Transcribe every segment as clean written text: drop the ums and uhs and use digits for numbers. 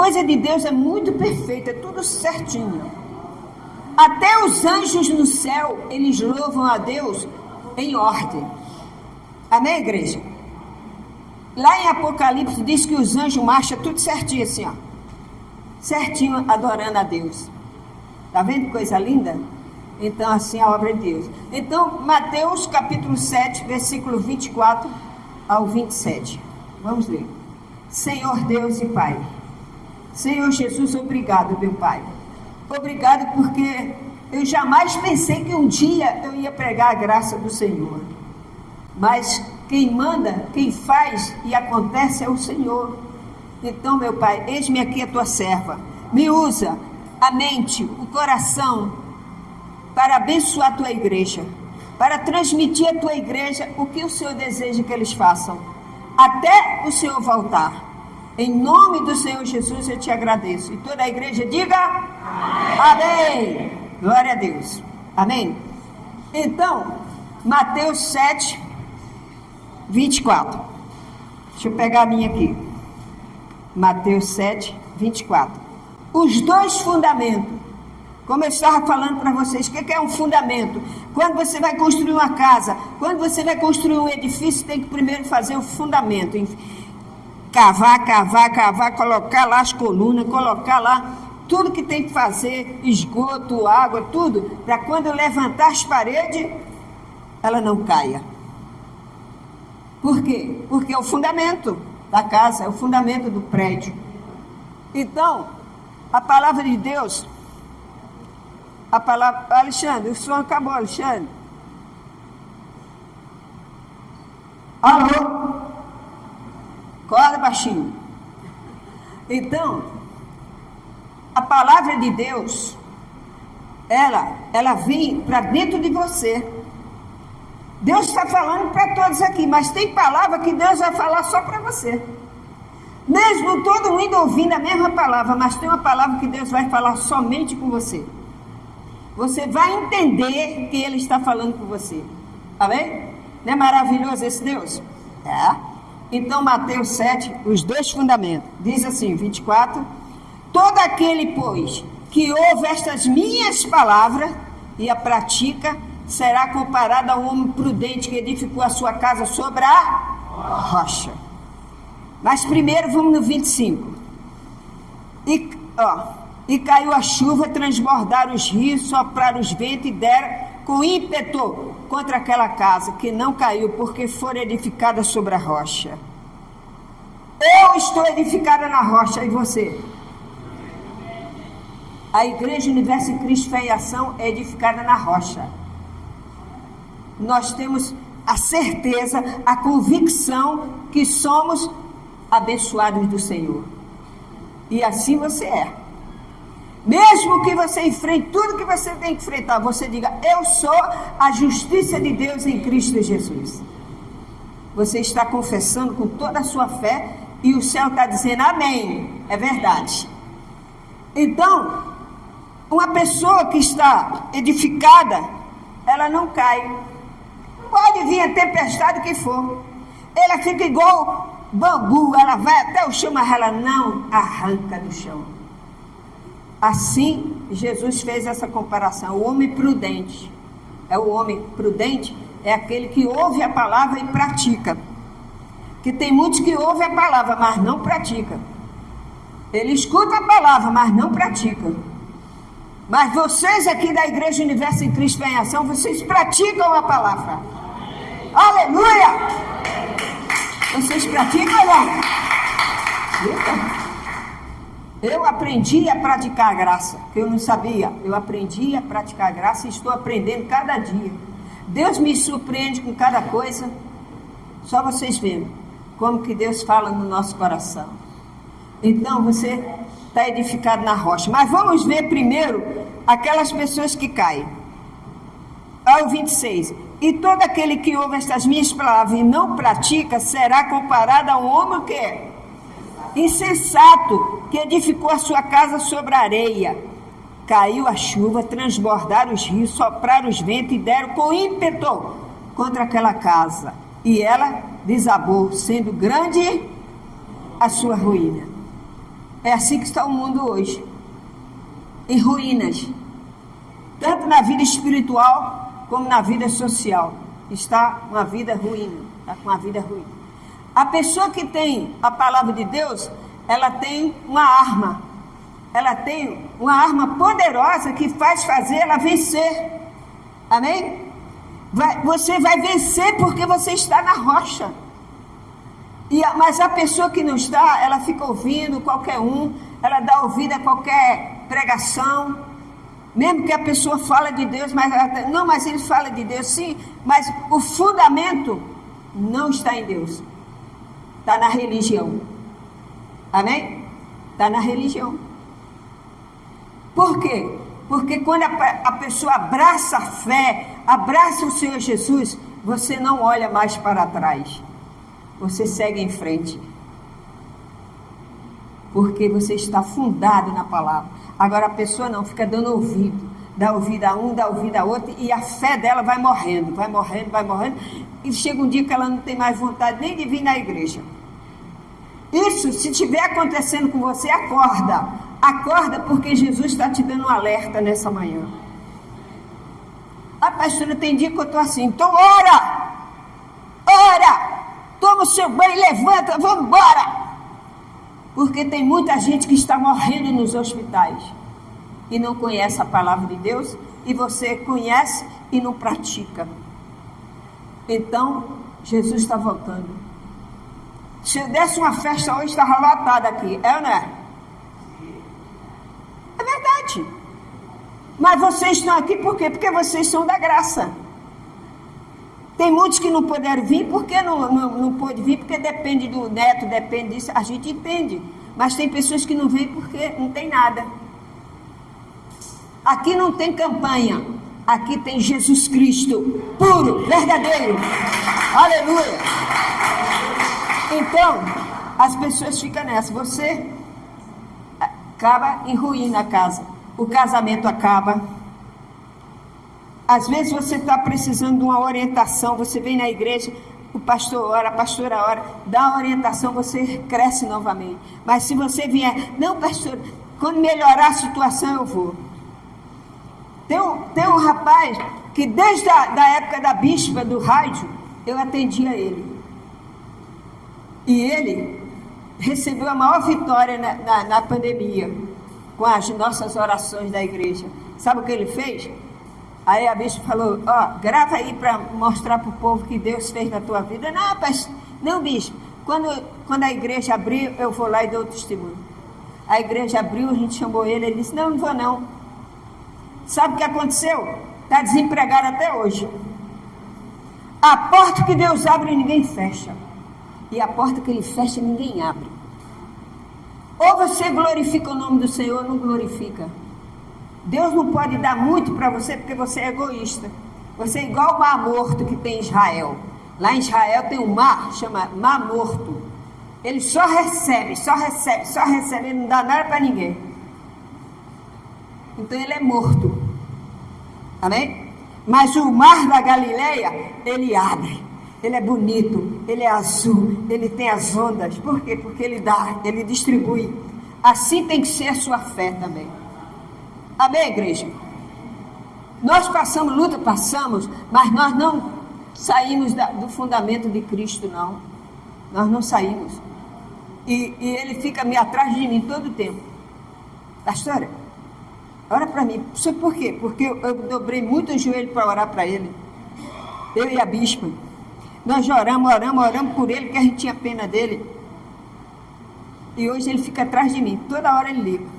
coisa de Deus é muito perfeita, é tudo certinho. Até os anjos no céu, eles louvam a Deus em ordem. Amém, igreja? Lá em Apocalipse diz que os anjos marcham tudo certinho assim, ó. Certinho, adorando a Deus. Tá vendo que coisa linda? Então, assim é a obra de Deus. Então, Mateus capítulo 7, versículo 24 ao 27. Vamos ler. Senhor Deus e Pai. Senhor Jesus, obrigado, meu Pai. Obrigado porque eu jamais pensei que um dia eu ia pregar a graça do Senhor. Mas quem manda, quem faz e acontece é o Senhor. Então, meu Pai, eis-me aqui a tua serva. Me usa a mente, o coração, para abençoar a tua igreja, para transmitir à tua igreja o que o Senhor deseja que eles façam, até o Senhor voltar. Em nome do Senhor Jesus eu te agradeço. E toda a igreja diga amém. Glória a Deus. Amém. Então, Mateus 7, 24. Deixa eu pegar a minha aqui. Mateus 7, 24. Os dois fundamentos. Como eu estava falando para vocês, o que é um fundamento? Quando você vai construir uma casa, quando você vai construir um edifício, tem que primeiro fazer o fundamento. Cavar, colocar lá as colunas, colocar lá tudo que tem que fazer, esgoto, água, tudo, para quando levantar as paredes, ela não caia. Por quê? Porque é o fundamento da casa, é o fundamento do prédio. Então, a palavra de Deus, a palavra... Alexandre, o som acabou, Alexandre. Alô? Acorda, baixinho. Então, a palavra de Deus, ela vem para dentro de você. Deus está falando para todos aqui, mas tem palavra que Deus vai falar só para você. Mesmo todo mundo ouvindo a mesma palavra, mas tem uma palavra que Deus vai falar somente com você. Você vai entender que Ele está falando com você. Amém? Não é maravilhoso esse Deus? É. Então, Mateus 7, os dois fundamentos. Diz assim, 24. Todo aquele, pois, que ouve estas minhas palavras e a pratica, será comparado a um homem prudente que edificou a sua casa sobre a rocha. Mas primeiro vamos no 25. E caiu a chuva, transbordaram os rios, sopraram os ventos e deram com ímpeto contra aquela casa, que não caiu, porque foi edificada sobre a rocha. Eu estou edificada na rocha, e você? A Igreja Universo em Cristo Fé e Ação é edificada na rocha. Nós temos a certeza, a convicção que somos abençoados do Senhor. E assim você é. Mesmo que você enfrente tudo que você tem que enfrentar, você diga, eu sou a justiça de Deus em Cristo Jesus. Você está confessando com toda a sua fé e o céu está dizendo amém. É verdade. Então, uma pessoa que está edificada, ela não cai. Pode vir a tempestade que for. Ela fica igual bambu, ela vai até o chão, mas ela não arranca do chão. Assim, Jesus fez essa comparação. O homem prudente, é aquele que ouve a palavra e pratica. Que tem muitos que ouvem a palavra, mas não pratica. Ele escuta a palavra, mas não pratica. Mas vocês aqui da Igreja Universo em Cristo em Ação, vocês praticam a palavra. Aleluia! Vocês praticam ou não? Eu aprendi a praticar a graça, que eu não sabia. Eu aprendi a praticar a graça e estou aprendendo cada dia. Deus me surpreende com cada coisa. Só vocês vendo como que Deus fala no nosso coração. Então você está edificado na rocha. Mas vamos ver primeiro aquelas pessoas que caem. Ao 26. E todo aquele que ouve estas minhas palavras e não pratica, será comparado a um homem que é insensato, que edificou a sua casa sobre a areia. Caiu a chuva, transbordaram os rios, sopraram os ventos e deram com ímpeto contra aquela casa. E ela desabou, sendo grande a sua ruína. É assim que está o mundo hoje, em ruínas, tanto na vida espiritual como na vida social. Está uma vida ruim, está com uma vida ruim. A pessoa que tem a palavra de Deus, ela tem uma arma. Ela tem uma arma poderosa que faz fazer ela vencer. Amém? Você vai vencer porque você está na rocha. Mas a pessoa que não está, ela fica ouvindo qualquer um, ela dá ouvido a qualquer pregação, mesmo que a pessoa fala de Deus, mas ele fala de Deus sim, mas o fundamento não está em Deus, está na religião. Amém? Está na religião. Por quê? Porque quando a pessoa abraça a fé, abraça o Senhor Jesus, você não olha mais para trás. Você segue em frente. Porque você está fundado na palavra. Agora a pessoa não, fica dando ouvido. Dá ouvido a um, dá ouvido a outro, e a fé dela vai morrendo, vai morrendo, vai morrendo. E chega um dia que ela não tem mais vontade nem de vir na igreja. Isso, se estiver acontecendo com você, acorda. Acorda, porque Jesus está te dando um alerta nessa manhã. A pastora, tem dia que eu estou assim, então ora! Ora! Toma o seu banho, levanta, vamos embora! Porque tem muita gente que está morrendo nos hospitais e não conhece a palavra de Deus, e você conhece e não pratica. Então, Jesus está voltando. Se eu desse uma festa hoje, estava lotada aqui, é ou não é? É verdade. Mas vocês estão aqui por quê? Porque vocês são da graça. Tem muitos que não puderam vir, porque não pôde vir, porque depende do neto, depende disso, a gente entende. Mas tem pessoas que não vêm porque não tem nada. Aqui não tem campanha, aqui tem Jesus Cristo, puro, verdadeiro. Aleluia. Então, as pessoas ficam nessa, você acaba em ruína a casa, o casamento acaba. Às vezes você está precisando de uma orientação, você vem na igreja, o pastor ora, a pastora ora, dá uma orientação, você cresce novamente. Mas se você vier, não pastor, quando melhorar a situação eu vou. Tem um rapaz que desde a época da bispa do rádio, eu atendia ele. E ele recebeu a maior vitória na pandemia, com as nossas orações da igreja. Sabe o que ele fez? Aí a bispa falou, grava aí para mostrar para o povo que Deus fez na tua vida. Não, pastor, não, bispo, quando a igreja abriu, eu vou lá e dou testemunho. A igreja abriu, a gente chamou ele disse, não vou não. Sabe o que aconteceu? Está desempregado até hoje. A porta que Deus abre, ninguém fecha. E a porta que ele fecha, ninguém abre. Ou você glorifica o nome do Senhor, ou não glorifica. Deus não pode dar muito para você, porque você é egoísta. Você é igual o Mar Morto que tem em Israel. Lá em Israel tem um mar, chama Mar Morto. Ele só recebe, ele não dá nada para ninguém. Então ele é morto. Amém? Mas o mar da Galileia, ele abre. Ele é bonito, ele é azul, ele tem as ondas. Por quê? Porque ele dá, ele distribui. Assim tem que ser a sua fé também. Amém, igreja? Nós passamos luta, mas nós não saímos do fundamento de Cristo, não. Nós não saímos. E ele fica atrás de mim todo o tempo. Pastora, ora para mim. Sabe por quê? Porque eu dobrei muito o joelho para orar para ele. Eu e a bispa. Nós oramos por ele, porque a gente tinha pena dele. E hoje ele fica atrás de mim. Toda hora ele liga.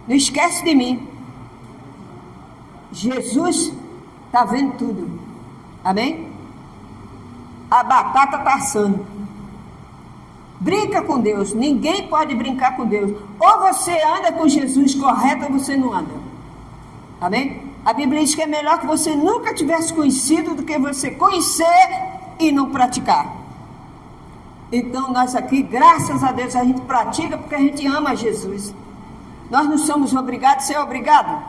Não esquece de mim. Jesus está vendo tudo. Amém? A batata está assando. Brinca com Deus. Ninguém pode brincar com Deus. Ou você anda com Jesus correto, ou você não anda. Amém? A Bíblia diz que é melhor que você nunca tivesse conhecido do que você conhecer e não praticar. Então nós aqui, graças a Deus, a gente pratica porque a gente ama Jesus. Nós não somos obrigados a ser obrigado.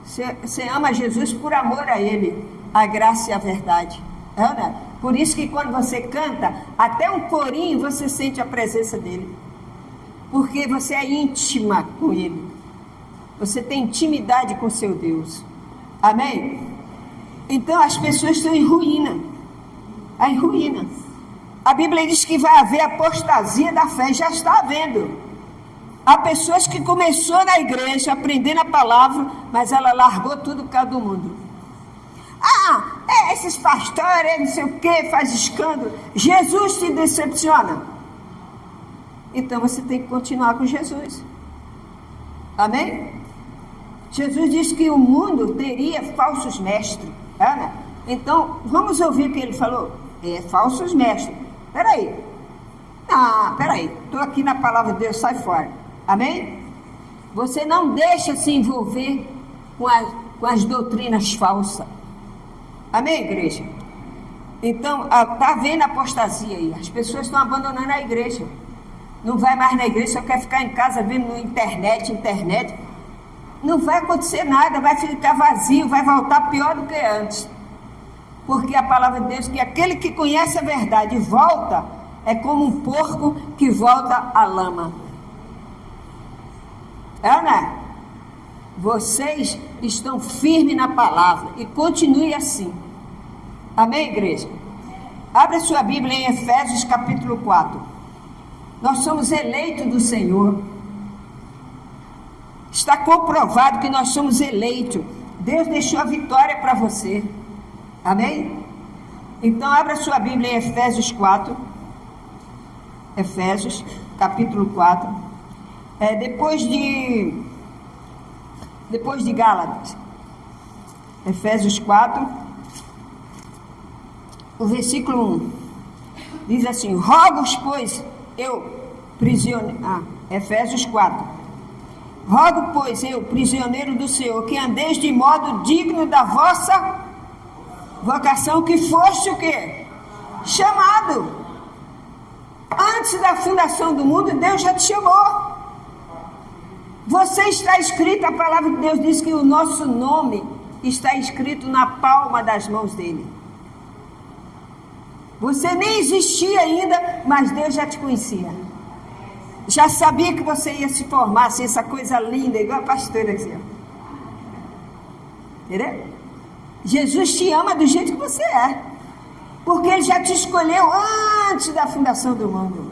Você ama Jesus por amor a Ele, a graça e a verdade. Ana, por isso que quando você canta, até um corinho você sente a presença dele. porque você é íntima com Ele. Você tem intimidade com seu Deus. Amém? Então as pessoas estão em ruína. Em ruína. A Bíblia diz que vai haver apostasia da fé. Já está havendo. Há pessoas que começou na igreja aprendendo a palavra, mas ela largou tudo por causa do mundo. Esses pastores, não sei o que, faz escândalo. Jesus te decepciona. Então você tem que continuar com Jesus. Amém? Jesus disse que o mundo teria falsos mestres. Né? Então, vamos ouvir o que ele falou. Falsos mestres. Peraí. Estou aqui na palavra de Deus, sai fora. Amém? Você não deixa se envolver com as doutrinas falsas. Amém, igreja? Então, está havendo apostasia aí. As pessoas estão abandonando a igreja. Não vai mais na igreja, só quer ficar em casa vendo na internet. Não vai acontecer nada, vai ficar vazio, vai voltar pior do que antes. Porque a palavra de Deus, que aquele que conhece a verdade e volta, é como um porco que volta à lama. Ana, vocês estão firmes na palavra e continue assim. Amém, igreja? Abra sua Bíblia em Efésios capítulo 4. Nós somos eleitos do Senhor. Está comprovado que nós somos eleitos. Deus deixou a vitória para você. Amém? Então abra sua Bíblia em Efésios 4. Efésios capítulo 4. Depois de Gálatas. Efésios 4. O versículo 1. Diz assim: rogo-vos, pois, Efésios 4. Rogo, pois, eu, prisioneiro do Senhor, que andeis de modo digno da vossa vocação, que foste o quê? Chamado. Antes da fundação do mundo, Deus já te chamou. Você está escrito, a palavra de Deus diz que o nosso nome está escrito na palma das mãos dele. Você nem existia ainda, mas Deus já te conhecia. Já sabia que você ia se formar, assim, essa coisa linda, igual a pastora assim. Entendeu? Jesus te ama do jeito que você é. Porque Ele já te escolheu antes da fundação do mundo.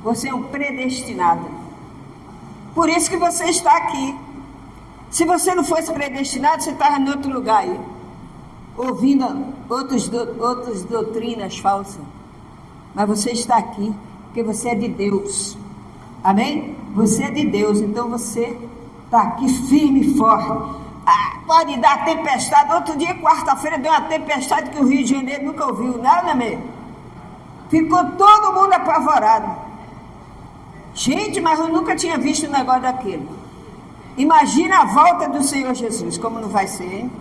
Você é um predestinado. Por isso que você está aqui. Se você não fosse predestinado, você estava em outro lugar aí, ouvindo outras doutrinas falsas. Mas você está aqui porque você é de Deus. Amém? Você é de Deus, então você está aqui firme e forte. Pode dar tempestade. Outro dia, quarta-feira, deu uma tempestade que o Rio de Janeiro nunca ouviu, nada mesmo. Ficou todo mundo apavorado. Gente, mas eu nunca tinha visto um negócio daquele. Imagina a volta do Senhor Jesus, como não vai ser, hein?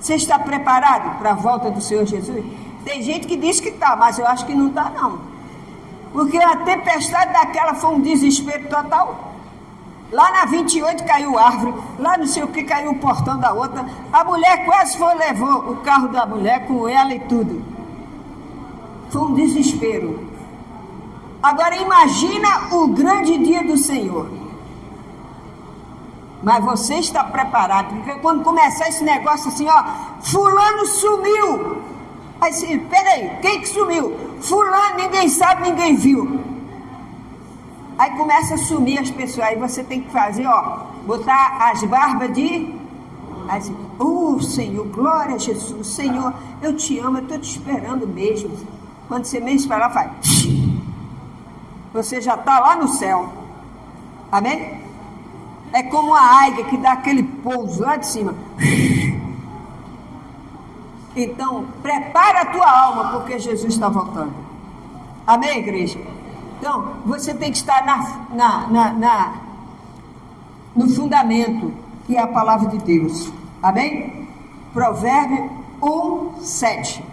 Você está preparado para a volta do Senhor Jesus? Tem gente que diz que está, mas eu acho que não está, não. Porque a tempestade daquela foi um desespero total. Lá na 28 caiu árvore, lá não sei o que caiu o portão da outra. A mulher quase levou o carro da mulher com ela e tudo. Foi um desespero. Agora imagina o grande dia do Senhor. Mas você está preparado, porque quando começar esse negócio assim, fulano sumiu. Aí você, peraí, quem que sumiu? Fulano, ninguém sabe, ninguém viu. Aí começa a sumir as pessoas, aí você tem que fazer, botar as barbas de... Aí você, Senhor, glória a Jesus, Senhor, eu te amo, eu estou te esperando mesmo. Quando você menos esperar, faz... Você já está lá no céu. Amém? É como a águia que dá aquele pouso lá de cima. Então, prepara a tua alma, porque Jesus está voltando. Amém, igreja? Então, você tem que estar no fundamento, que é a palavra de Deus. Amém? Provérbio 1:7.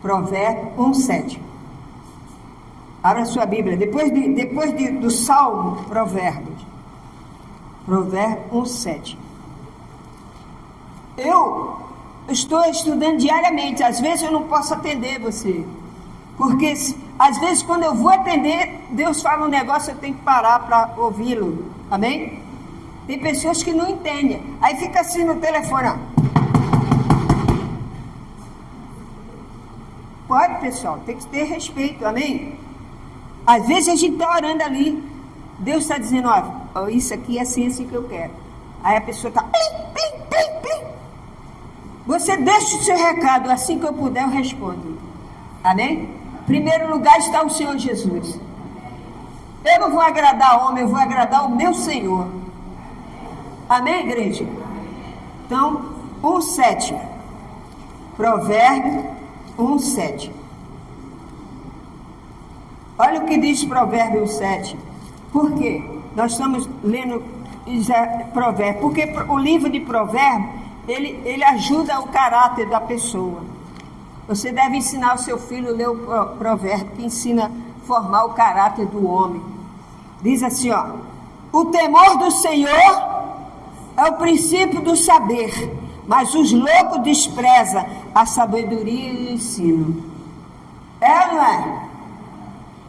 Provérbio 1:7. Abra a sua Bíblia. Depois do Salmo, Provérbios. Provérbio 1:7. Eu estou estudando diariamente. Às vezes eu não posso atender você. Porque às vezes quando eu vou atender, Deus fala um negócio, eu tenho que parar para ouvi-lo. Amém? Tem pessoas que não entendem. Aí fica assim no telefone, ó. Pode, pessoal, tem que ter respeito, amém? Às vezes a gente está orando ali, Deus está dizendo, ó, isso aqui é assim que eu quero. Aí a pessoa está, plim, plim, plim, plim. Você deixa o seu recado, assim que eu puder eu respondo. Amém? Em primeiro lugar está o Senhor Jesus. Eu não vou agradar homem, eu vou agradar o meu Senhor. Amém, igreja? Então, 1:7. Provérbio 1:7. Olha o que diz Provérbio 1:7. Por quê? Nós estamos lendo Provérbio. Porque o livro de Provérbio, ele ajuda o caráter da pessoa. Você deve ensinar o seu filho a ler o Provérbio, que ensina a formar o caráter do homem. Diz assim, ó. O temor do Senhor é o princípio do saber, mas os loucos desprezam a sabedoria e o ensino. É ou não é?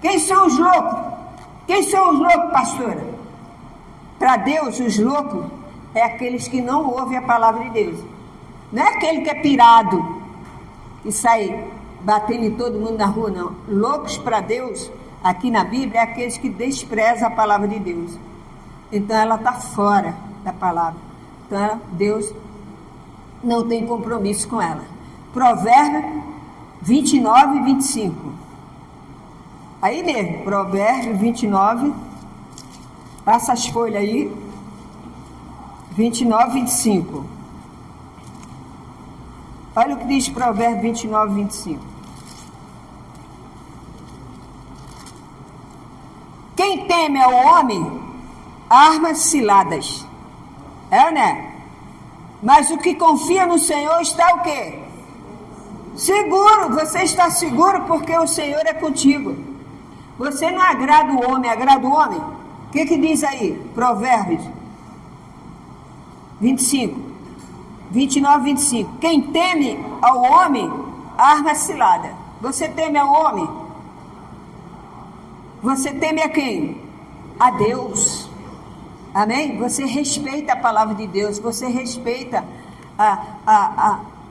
Quem são os loucos? Quem são os loucos, pastora? Para Deus, os loucos é aqueles que não ouvem a palavra de Deus. Não é aquele que é pirado, que sai batendo em todo mundo na rua, não. Loucos para Deus, aqui na Bíblia, é aqueles que desprezam a palavra de Deus. Então ela está fora da palavra. Então Deus não tem compromisso com ela. Provérbio 29 e 25. Aí mesmo, Provérbio 29. Passa as folhas aí. 29 e 25. Olha o que diz Provérbio 29 e 25. Quem teme ao homem, armas ciladas. É, né? Mas o que confia no Senhor está o quê? Seguro. Você está seguro porque o Senhor é contigo. Você não agrada o homem, agrada o homem? O que diz aí? Provérbios 25. 29, 25. Quem teme ao homem, arma cilada. Você teme ao homem? Você teme a quem? A Deus. Amém? Você respeita a palavra de Deus, você respeita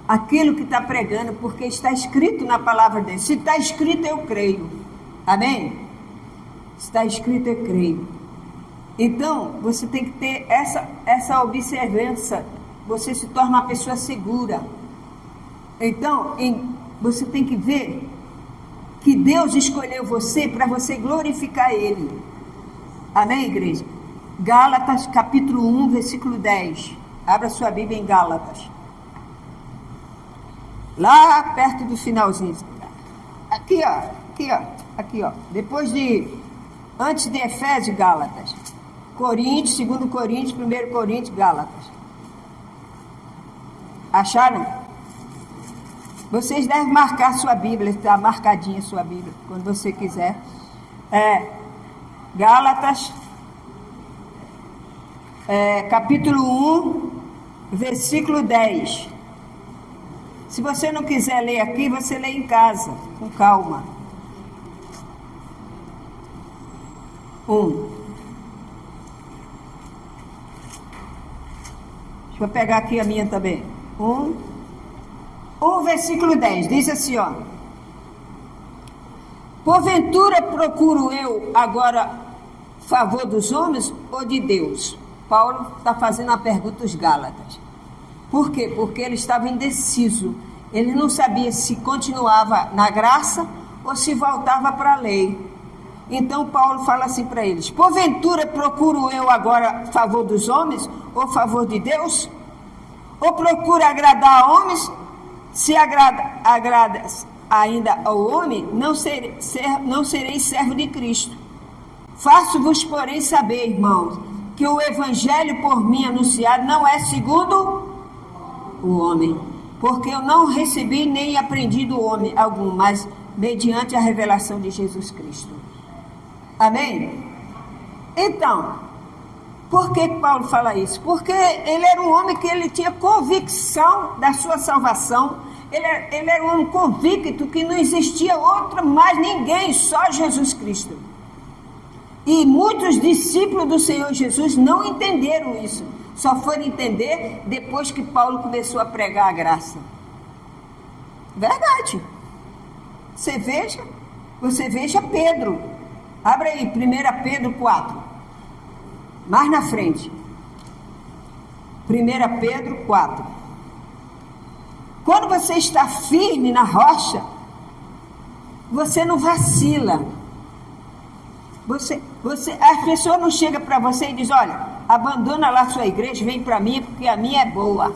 aquilo que está pregando, porque está escrito na palavra dele. Se está escrito, eu creio. Amém? Se está escrito, eu creio. Então, você tem que ter essa observância. Você se torna uma pessoa segura. Então, você tem que ver que Deus escolheu você para você glorificar Ele. Amém, igreja? Gálatas, capítulo 1, versículo 10. Abra sua Bíblia em Gálatas. Lá perto do finalzinho. Aqui, ó. Antes de Efésios, Gálatas. Coríntios, 2 Coríntios, 1 Coríntios, Gálatas. Acharam? Vocês devem marcar sua Bíblia, está marcadinha sua Bíblia, quando você quiser. Gálatas, capítulo 1, versículo 10. Se você não quiser ler aqui, você lê em casa, com calma. 1. Deixa eu pegar aqui a minha também. 1, versículo 10. Diz assim, ó. Porventura procuro eu agora favor dos homens ou de Deus? Paulo está fazendo uma pergunta aos Gálatas. Por quê? Porque ele estava indeciso. Ele não sabia se continuava na graça ou se voltava para a lei. Então Paulo fala assim para eles: porventura procuro eu agora favor dos homens ou favor de Deus? Ou procuro agradar a homens? Se agrada ainda ao homem, não serei servo de Cristo. Faço-vos, porém, saber, irmãos, que o evangelho por mim anunciado não é segundo o homem, porque eu não recebi nem aprendi do homem algum, mas mediante a revelação de Jesus Cristo. Amém? Então, por que Paulo fala isso? Porque ele era um homem que ele tinha convicção da sua salvação, Ele era um homem convicto que não existia outro mais ninguém, só Jesus Cristo. E muitos discípulos do Senhor Jesus não entenderam isso. Só foram entender depois que Paulo começou a pregar a graça. Verdade. Você veja Pedro. Abra aí, 1 Pedro 4. Mais na frente. 1 Pedro 4. Quando você está firme na rocha, você não vacila. As pessoas não chegam para você e dizem, olha, abandona lá a sua igreja, vem para mim, porque a minha é boa.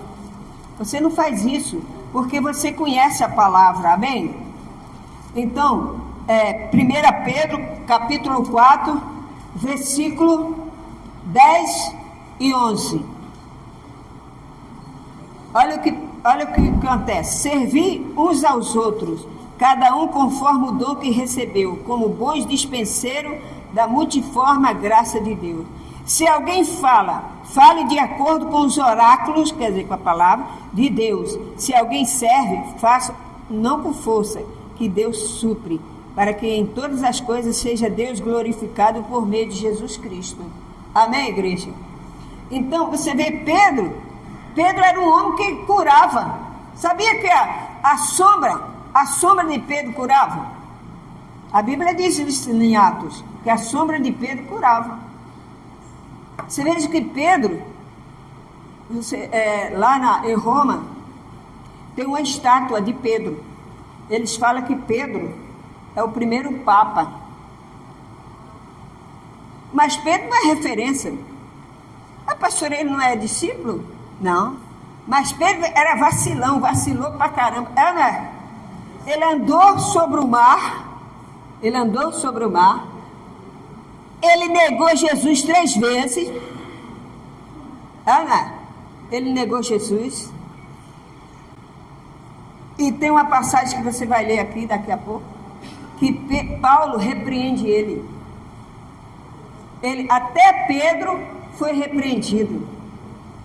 Você não faz isso, porque você conhece a palavra, amém? Então, 1 Pedro, capítulo 4, versículo 10 e 11. Olha o que acontece. Servir uns aos outros, cada um conforme o dom que recebeu, como bons dispenseiros da multiforme graça de Deus. Se alguém fale de acordo com os oráculos, quer dizer, com a palavra de Deus. Se alguém serve, faça não com força, que Deus supre, para que em todas as coisas seja Deus glorificado por meio de Jesus Cristo. Amém, igreja? Então, você vê Pedro era um homem que curava. Sabia que a sombra de Pedro curava? A Bíblia diz isso em Atos, que a sombra de Pedro curava. Você veja que Pedro, em Roma, tem uma estátua de Pedro. Eles falam que Pedro é o primeiro Papa. Mas Pedro não é referência. A pastora, ele não é discípulo? Não. Mas Pedro era vacilou pra caramba. Ele andou sobre o mar. Ele negou Jesus 3 vezes. Ele negou Jesus. E tem uma passagem que você vai ler aqui daqui a pouco, que Paulo repreende ele. Até Pedro foi repreendido,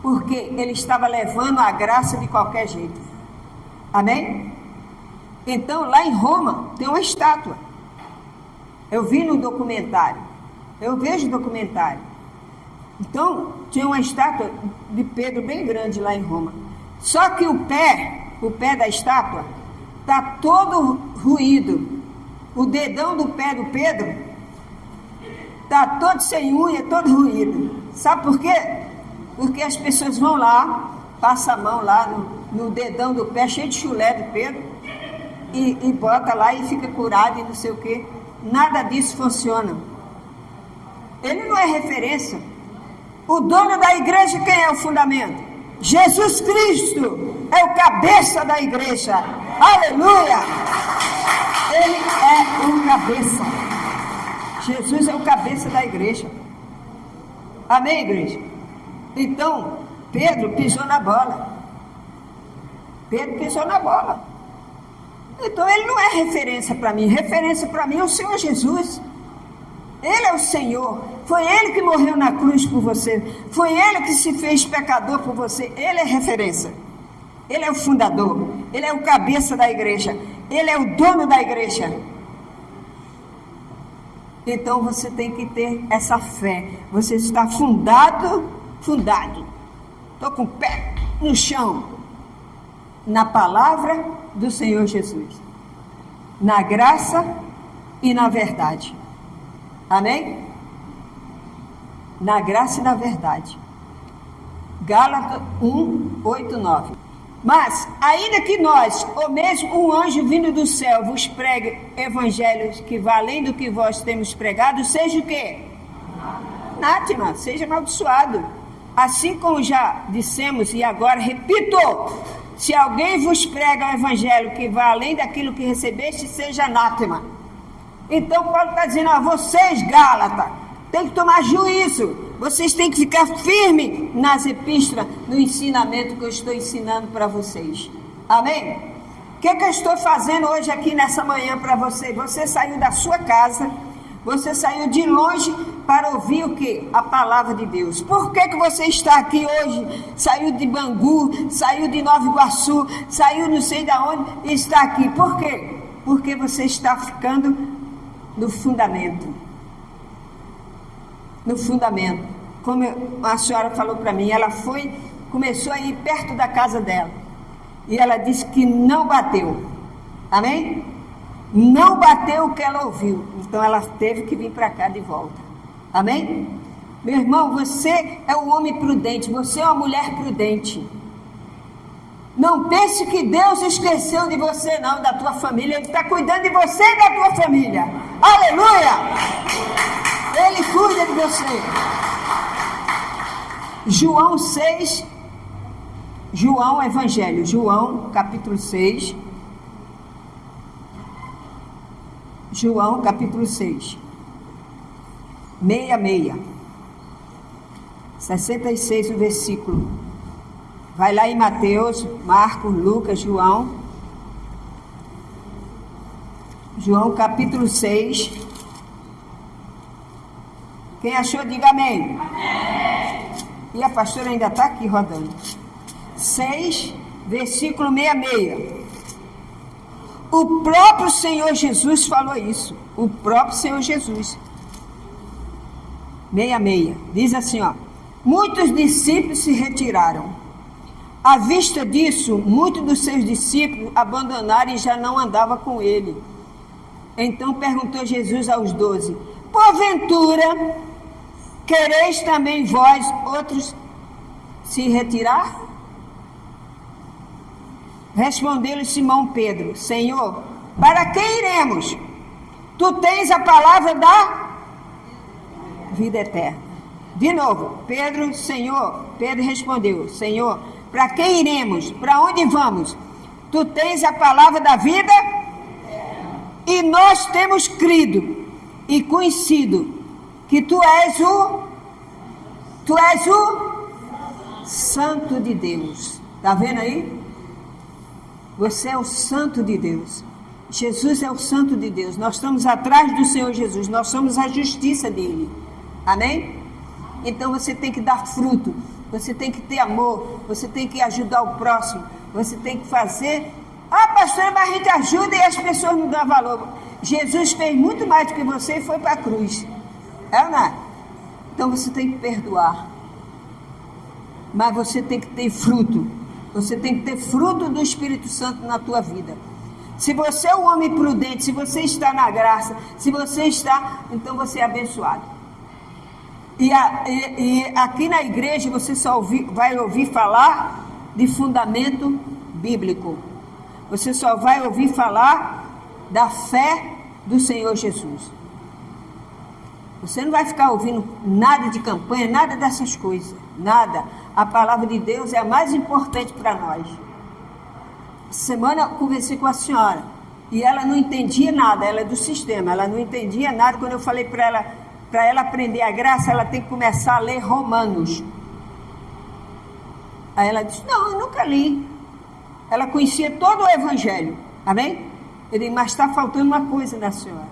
porque ele estava levando a graça de qualquer jeito. Amém? Então, lá em Roma, tem uma estátua. Eu vi no documentário. Eu vejo documentário. Então, tinha uma estátua de Pedro bem grande lá em Roma. Só que o pé da estátua está todo ruído. O dedão do pé do Pedro está todo sem unha, todo ruído. Sabe por quê? Porque as pessoas vão lá, passam a mão lá no dedão do pé, cheio de chulé do Pedro, e bota lá e fica curado e não sei o quê. Nada disso funciona. Ele não é referência. O dono da igreja, quem é o fundamento? Jesus Cristo é o cabeça da igreja. Aleluia! Ele é o cabeça. Jesus é o cabeça da igreja. Amém, igreja? Então, Pedro pisou na bola. Então, ele não é referência para mim. Referência para mim é o Senhor Jesus. Ele é o Senhor. Foi Ele que morreu na cruz por você. Foi Ele que se fez pecador por você. Ele é referência. Ele é o fundador. Ele é o cabeça da igreja. Ele é o dono da igreja. Então você tem que ter essa fé. Você está fundado. Estou com o pé no chão. Na palavra do Senhor Jesus. Na graça e na verdade. Amém? Na graça e na verdade. Gálatas 1, 8, 9. Mas, ainda que nós, ou mesmo um anjo vindo do céu, vos pregue evangelhos que vá além do que vós temos pregado, seja o quê? Anátema, seja amaldiçoado. Assim como já dissemos e agora repito, se alguém vos prega o evangelho que vá além daquilo que recebeste, seja anátema. Então Paulo está dizendo, vocês Gálatas, tem que tomar juízo. Vocês têm que ficar firmes nas epístolas, no ensinamento que eu estou ensinando para vocês. Amém? O que eu estou fazendo hoje aqui nessa manhã para você? Você saiu da sua casa, Você saiu de longe para ouvir o quê? A palavra de Deus. Por que você está aqui hoje? Saiu de Bangu, saiu de Nova Iguaçu, saiu não sei de onde e está aqui. Por quê? Porque você está ficando no fundamento. No fundamento. Como a senhora falou para mim, ela começou a ir perto da casa dela. E ela disse que não bateu. Amém? Não bateu o que ela ouviu. Então ela teve que vir para cá de volta. Amém? Meu irmão, você é um homem prudente. Você é uma mulher prudente. Não pense que Deus esqueceu de você, não, da tua família. Ele está cuidando de você e da tua família. Aleluia! Ele cuida de você. João 6. João, Evangelho. João, capítulo 6. João, capítulo 6. 66, o versículo. Vai lá em Mateus, Marcos, Lucas, João. João, capítulo 6. Quem achou, diga amém. Amém. E a pastora ainda está aqui rodando. 6, versículo 66. O próprio Senhor Jesus falou isso. O próprio Senhor Jesus. 66. Diz assim, ó. Muitos discípulos se retiraram. À vista disso, muitos dos seus discípulos abandonaram e já não andavam com ele. Então perguntou Jesus aos 12: porventura, quereis também vós outros se retirar? Respondeu-lhe Simão Pedro: Senhor, para quem iremos? Tu tens a palavra da vida eterna. De novo, Pedro respondeu: Senhor, para quem iremos? Para onde vamos? Tu tens a palavra da vida e nós temos crido e conhecido que tu és o Santo de Deus. Está vendo aí? Você é o Santo de Deus. Jesus é o Santo de Deus. Nós estamos atrás do Senhor Jesus. Nós somos a justiça dele. Amém? Então você tem que dar fruto. Você tem que ter amor. Você tem que ajudar o próximo. Você tem que fazer. Ah, pastora, mas a gente ajuda e as pessoas não dão valor. Jesus fez muito mais do que você e foi para a cruz. É ou não é? Então você tem que perdoar. Mas você tem que ter fruto. Você tem que ter fruto do Espírito Santo na tua vida. Se você é um homem prudente, se você está na graça, se você está, então você é abençoado. E aqui na igreja você só vai ouvir falar de fundamento bíblico. Você só vai ouvir falar da fé do Senhor Jesus. Você não vai ficar ouvindo nada de campanha, nada dessas coisas, nada. A palavra de Deus é a mais importante para nós. Semana eu conversei com a senhora e ela não entendia nada, ela é do sistema, ela não entendia nada. Quando eu falei para ela aprender a graça, ela tem que começar a ler Romanos. Aí ela disse: não, eu nunca li. Ela conhecia todo o Evangelho, amém? Eu disse: mas está faltando uma coisa na senhora.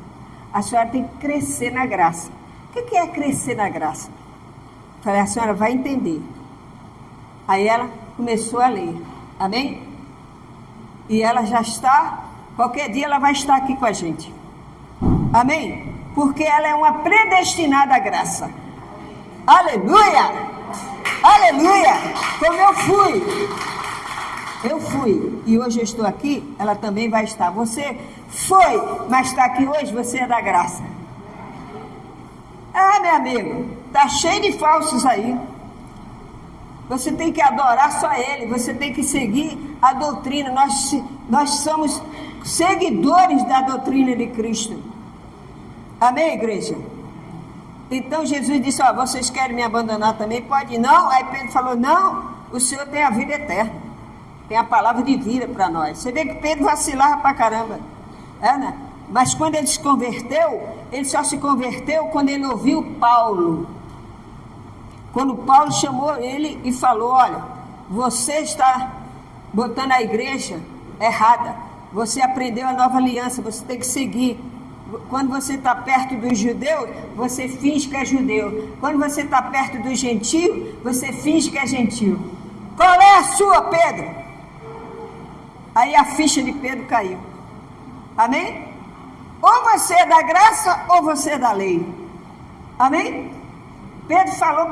A senhora tem que crescer na graça. O que é crescer na graça? Eu falei: a senhora vai entender. Aí ela começou a ler, amém? E ela já está, qualquer dia ela vai estar aqui com a gente, amém? Porque ela é uma predestinada à graça. Aleluia! Aleluia! Como eu fui e hoje eu estou aqui, ela também vai estar. Você foi, mas está aqui hoje, você é da graça. Ah, meu amigo, está cheio de falsos aí. Você tem que adorar só Ele, você tem que seguir a doutrina. Nós somos seguidores da doutrina de Cristo. Amém, igreja? Então Jesus disse: ó, vocês querem me abandonar também? Pode não? Aí Pedro falou: não, o Senhor tem a vida eterna. Tem a palavra de vida para nós. Você vê que Pedro vacilava pra caramba. É, né? Mas quando ele se converteu, ele só se converteu quando ele ouviu Paulo. Quando Paulo chamou ele e falou: olha, você está botando a igreja errada. Você aprendeu a nova aliança, você tem que seguir. Quando você está perto dos judeus, você finge que é judeu. Quando você está perto dos gentios, você finge que é gentio. Qual é a sua, Pedro? Aí a ficha de Pedro caiu. Amém? Ou você é da graça ou você é da lei. Amém? Pedro falou,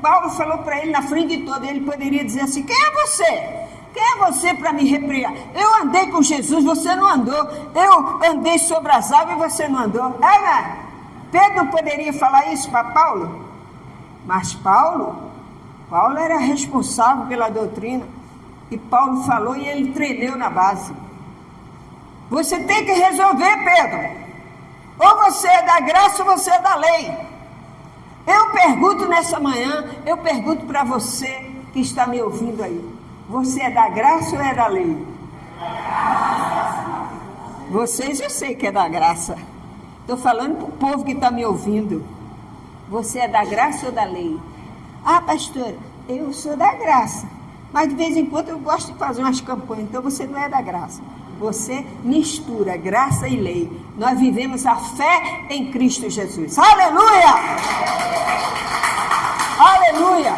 Paulo falou para ele na frente de todos. Ele poderia dizer assim: quem é você? Quem é você para me repreender? Eu andei com Jesus, você não andou. Eu andei sobre as águas e você não andou. Né? Pedro não poderia falar isso para Paulo? Mas Paulo era responsável pela doutrina. E Paulo falou e ele tremeu na base. Você tem que resolver, Pedro. Ou você é da graça ou você é da lei. Eu pergunto nessa manhã, eu pergunto para você que está me ouvindo aí. Você é da graça ou é da lei? Vocês eu sei que é da graça. Estou falando para o povo que está me ouvindo. Você é da graça ou da lei? Ah, pastora, eu sou da graça. Mas de vez em quando eu gosto de fazer umas campanhas. Então você não é da graça. Você mistura graça e lei. Nós vivemos a fé em Cristo Jesus. Aleluia! Aleluia!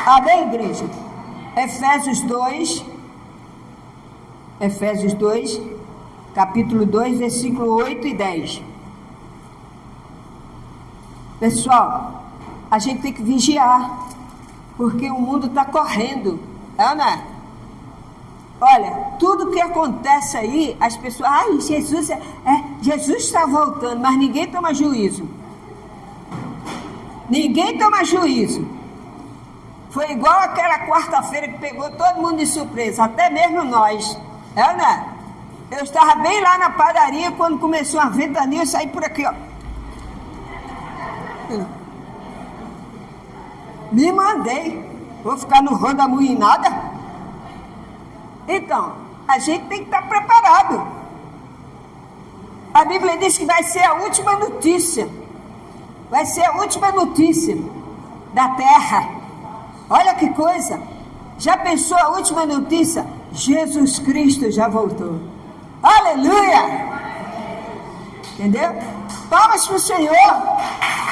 Amém, igreja? Efésios 2, capítulo 2, versículo 8 e 10. Pessoal, a gente tem que vigiar, porque o mundo está correndo, né? Olha, tudo que acontece aí, as pessoas, Jesus está voltando, mas ninguém toma juízo. Ninguém toma juízo. Foi igual aquela quarta-feira que pegou todo mundo de surpresa, até mesmo nós. Né? Eu estava bem lá na padaria quando começou a ventania, eu saí por aqui, ó. Me mandei. Vou ficar no rodamuinho nada? Então, a gente tem que estar preparado. A Bíblia diz que vai ser a última notícia. Vai ser a última notícia da terra. Olha que coisa. Já pensou a última notícia? Jesus Cristo já voltou. Aleluia! Entendeu? Palmas para o Senhor.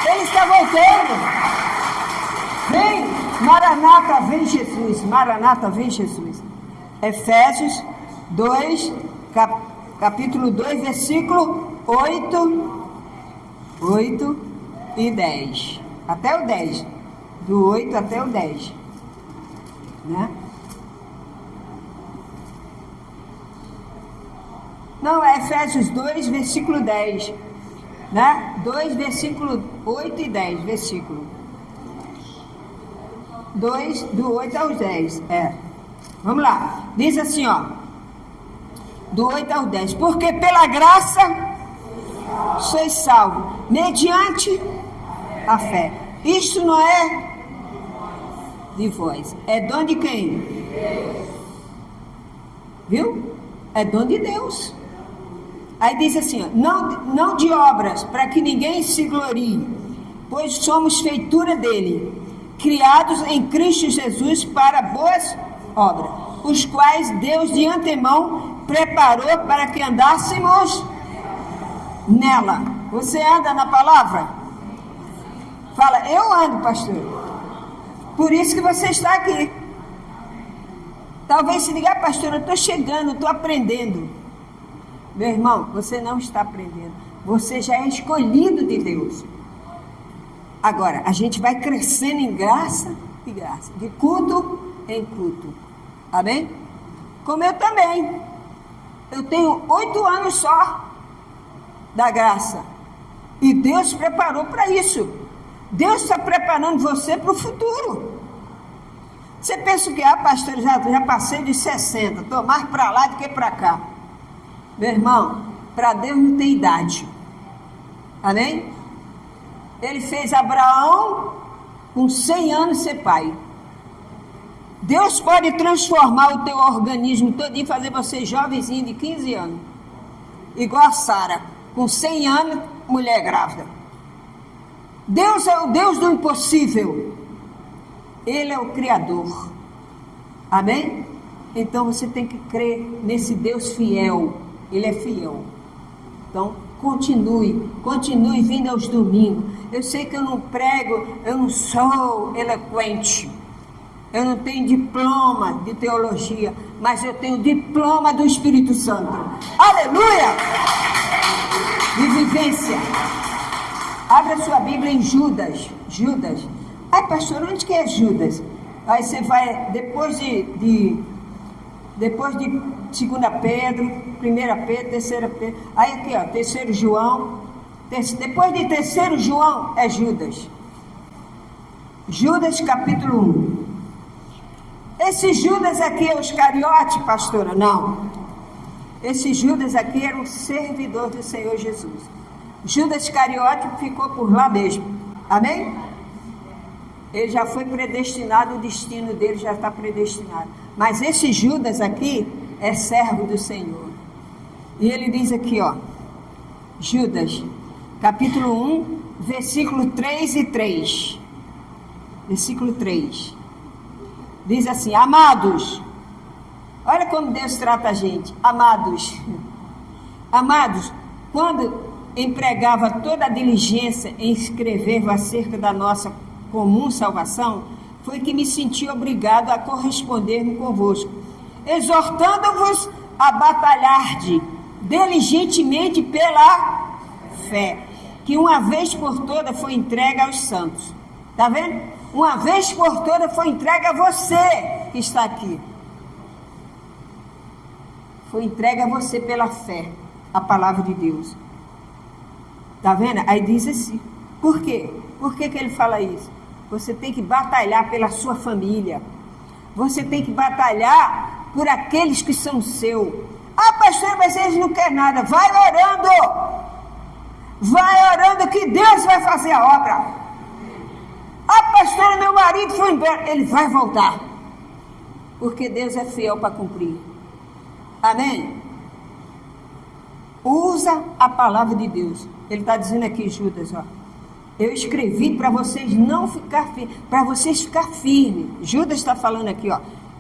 Ele está voltando. Vem, Maranata, vem Jesus. Maranata, vem Jesus. Efésios 2, capítulo 2, versículo 8 e 10. Até o 10. Do 8 até o 10. Né? Não, é Efésios 2, versículo 10. Né? 2, versículo 8 e 10. Versículo 2, do 8 ao 10. Vamos lá. Diz assim, ó. Do 8 ao 10. Porque pela graça sois salvos, mediante a fé. Isto não é de vós. É dom de quem? Viu? É dom de Deus. Aí diz assim, ó, não de obras, para que ninguém se glorie, pois somos feitura dele, criados em Cristo Jesus para boas obras, os quais Deus de antemão preparou para que andássemos nela. Você anda na palavra? Fala, eu ando, pastor. Por isso que você está aqui. Talvez se ligar, pastor, eu estou chegando, estou aprendendo. Meu irmão, você não está aprendendo. Você já é escolhido de Deus. Agora, a gente vai crescendo em graça e graça, de culto em culto. Amém? Como eu também. Eu tenho 8 anos só da graça. E Deus preparou para isso. Deus está preparando você para o futuro. Você pensa que, pastor, já passei de 60, estou mais para lá do que para cá. Meu irmão, para Deus não tem idade. Amém? Ele fez Abraão com 100 anos ser pai. Deus pode transformar o teu organismo todo e fazer você jovenzinho de 15 anos. Igual a Sara, com 100 anos, mulher grávida. Deus é o Deus do impossível. Ele é o Criador. Amém? Então você tem que crer nesse Deus fiel. Ele é fiel. Então, continue vindo aos domingos. Eu sei que eu não prego, eu não sou eloquente, eu não tenho diploma de teologia, mas eu tenho diploma do Espírito Santo. Aleluia! De vivência. Abra sua Bíblia em Judas. Ai, pastor, onde que é Judas? Aí você vai, depois de 2 Pedro, 1 Pedro, 3 Pedro, aí aqui ó, 3 João, depois de 3 João é Judas. Judas capítulo 1. Esse Judas aqui é o Iscariote, pastora? Não. Esse Judas aqui era um servidor do Senhor Jesus. Judas Iscariote ficou por lá mesmo. Amém? Ele já foi predestinado, o destino dele já está predestinado. Mas esse Judas aqui é servo do Senhor. E ele diz aqui, ó, Judas, capítulo 1, versículo 3 e 3. Versículo 3. Diz assim: amados, olha como Deus trata a gente. Amados, quando empregava toda a diligência em escrever acerca da nossa comum salvação, foi que me senti obrigado a corresponder convosco, exortando-vos a batalhar diligentemente pela fé, que uma vez por toda foi entregue aos santos. Está vendo? Uma vez por toda foi entregue a você que está aqui. Foi entregue a você pela fé, a palavra de Deus. Está vendo? Aí diz assim, por quê? Por que ele fala isso? Você tem que batalhar pela sua família. Você tem que batalhar por aqueles que são seus. Ah, pastor, mas eles não querem nada. Vai orando. Vai orando que Deus vai fazer a obra. Ah, pastor, meu marido foi embora. Ele vai voltar. Porque Deus é fiel para cumprir. Amém? Usa a palavra de Deus. Ele está dizendo aqui, Judas, ó. Eu escrevi para vocês não ficar firmes, para vocês ficar firmes. Judas está falando aqui, ó.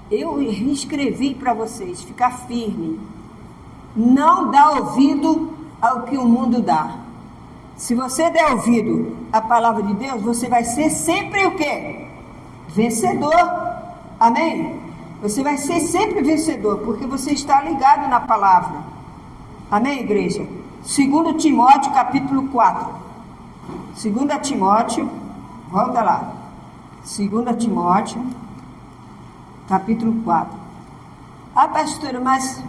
Eu escrevi para vocês ficar firme. Não dá ouvido ao que o mundo dá. Se você der ouvido à palavra de Deus, você vai ser sempre o quê? Vencedor. Amém? Você vai ser sempre vencedor, porque você está ligado na palavra. Amém, igreja? 2 Timóteo, capítulo 4. 2 Timóteo, volta lá. 2 Timóteo, capítulo 4. Ah, pastora, mas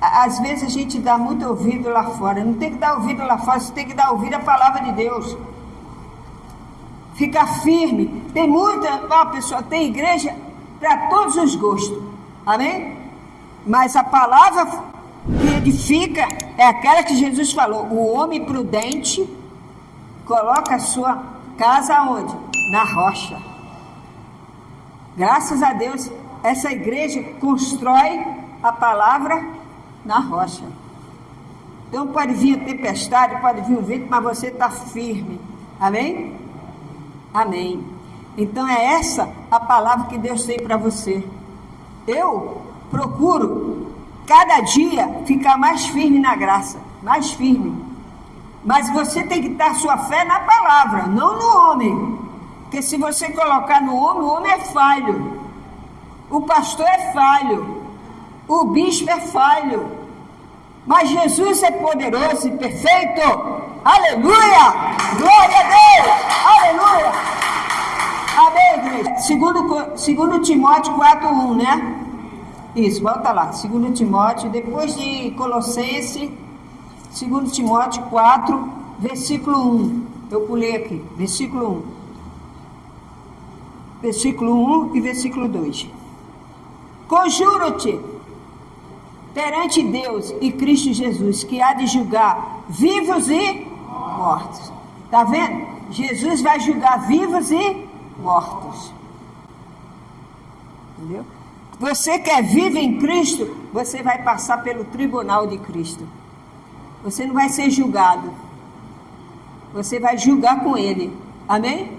às vezes a gente dá muito ouvido lá fora. Não tem que dar ouvido lá fora, você tem que dar ouvido à palavra de Deus. Ficar firme. Tem muita, ó, pessoal, tem igreja para todos os gostos. Amém? Mas a palavra que edifica é aquela que Jesus falou: o homem prudente coloca a sua casa aonde? Na rocha. Graças a Deus, essa igreja constrói a palavra na rocha. Então pode vir a tempestade, pode vir o vento, mas você está firme. Amém? Amém. Então é essa a palavra que Deus tem para você. Eu procuro cada dia ficar mais firme na graça, mais firme. Mas você tem que dar sua fé na palavra, não no homem. Porque se você colocar no homem, o homem é falho. O pastor é falho. O bispo é falho. Mas Jesus é poderoso e perfeito. Aleluia! Glória a Deus! Aleluia! Amém, igreja? 2 Timóteo 4:1, né? Isso, volta lá. 2 Timóteo, depois de Colossenses, 2 Timóteo 4, versículo 1. Eu pulei aqui, versículo 1. Versículo 1 e versículo 2. Conjuro-te perante Deus e Cristo Jesus, que há de julgar vivos e mortos. Está vendo? Jesus vai julgar vivos e mortos. Entendeu? Você que é vivo em Cristo, você vai passar pelo tribunal de Cristo. Você não vai ser julgado. Você vai julgar com Ele. Amém?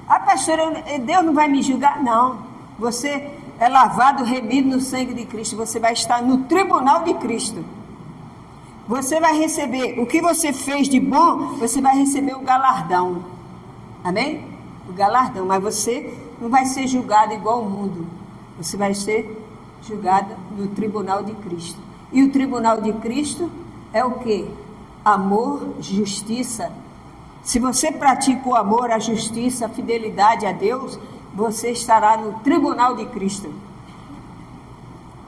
Ah, pastora, Deus não vai me julgar? Não. Você é lavado, remido no sangue de Cristo. Você vai estar no tribunal de Cristo. Você vai receber o que você fez de bom, você vai receber o galardão. Amém? O galardão. Mas você não vai ser julgado igual o mundo. Você vai ser julgado no tribunal de Cristo. E o tribunal de Cristo é o quê? Amor, justiça. Se você pratica o amor, a justiça, a fidelidade a Deus, você estará no tribunal de Cristo.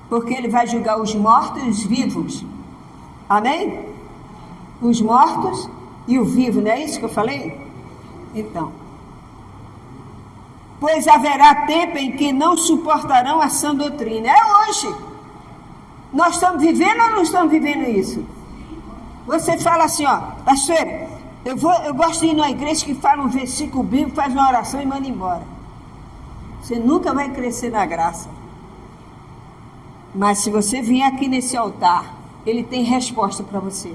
Porque Ele vai julgar os mortos e os vivos. Amém? Os mortos e o vivo, não é isso que eu falei? Então. Pois haverá tempo em que não suportarão a sã doutrina. É hoje. Nós estamos vivendo ou não estamos vivendo isso? Você fala assim, ó, pastor, eu gosto de ir numa igreja que fala um versículo bíblico, faz uma oração e manda embora. Você nunca vai crescer na graça. Mas se você vier aqui nesse altar, Ele tem resposta para você.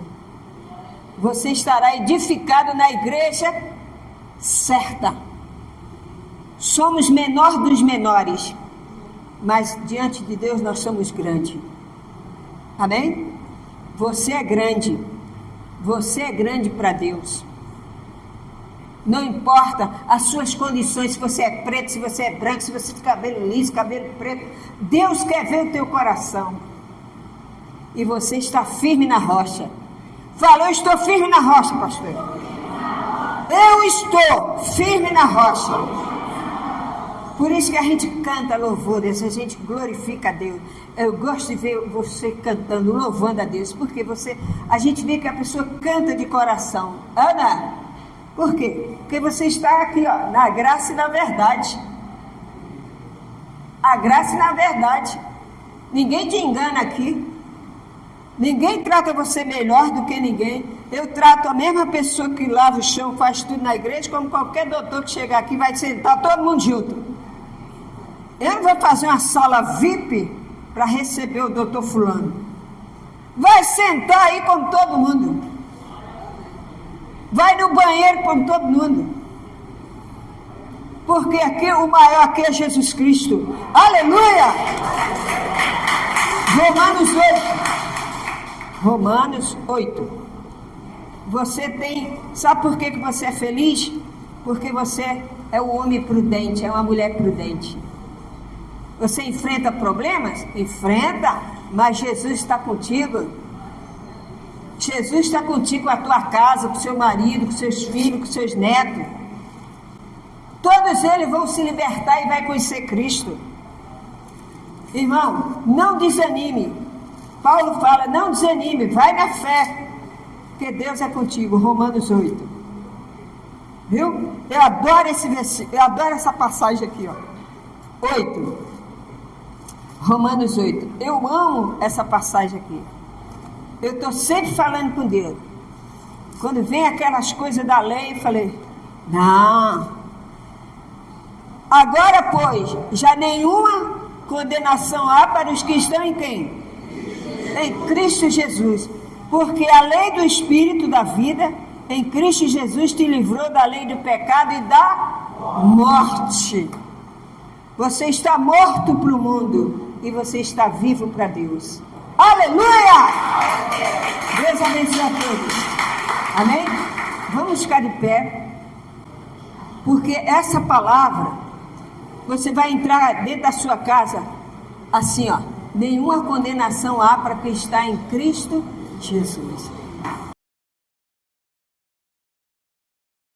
Você estará edificado na igreja certa. Somos menor dos menores, mas diante de Deus nós somos grandes. Amém? Você é grande. Você é grande para Deus. Não importa as suas condições, se você é preto, se você é branco, se você tem cabelo liso, cabelo preto. Deus quer ver o teu coração. E você está firme na rocha. Fala, eu estou firme na rocha, pastor. Eu estou firme na rocha. Por isso que a gente canta louvores, a gente glorifica a Deus. Eu gosto de ver você cantando, louvando a Deus, porque a gente vê que a pessoa canta de coração. Ana, por quê? Porque você está aqui, ó, na graça e na verdade. A graça e na verdade. Ninguém te engana aqui. Ninguém trata você melhor do que ninguém. Eu trato a mesma pessoa que lava o chão, faz tudo na igreja, como qualquer doutor que chegar aqui vai sentar todo mundo junto. Eu não vou fazer uma sala VIP para receber o doutor fulano. Vai sentar aí como todo mundo. Vai no banheiro como todo mundo. Porque aqui o maior aqui é Jesus Cristo. Aleluia! Romanos 8. Você tem... Sabe por que você é feliz? Porque você é um homem prudente, é uma mulher prudente. Você enfrenta problemas? Enfrenta, mas Jesus está contigo. Jesus está contigo com a tua casa, com o seu marido, com seus filhos, com seus netos. Todos eles vão se libertar e vai conhecer Cristo. Irmão, não desanime. Paulo fala, não desanime, vai na fé, porque Deus é contigo. Romanos 8. Viu? Eu adoro esse versículo, eu adoro essa passagem aqui, ó. 8. Romanos 8. Eu amo essa passagem aqui. Eu estou sempre falando com Deus. Quando vem aquelas coisas da lei, eu falei, não. Agora, pois, já nenhuma condenação há para os que estão em quem? Em Cristo Jesus. Porque a lei do Espírito da vida, em Cristo Jesus, te livrou da lei do pecado e da morte. Você está morto para o mundo e você está vivo para Deus. Aleluia! Deus abençoe a todos. Amém? Vamos ficar de pé. Porque essa palavra, você vai entrar dentro da sua casa assim, ó. Nenhuma condenação há para quem está em Cristo Jesus.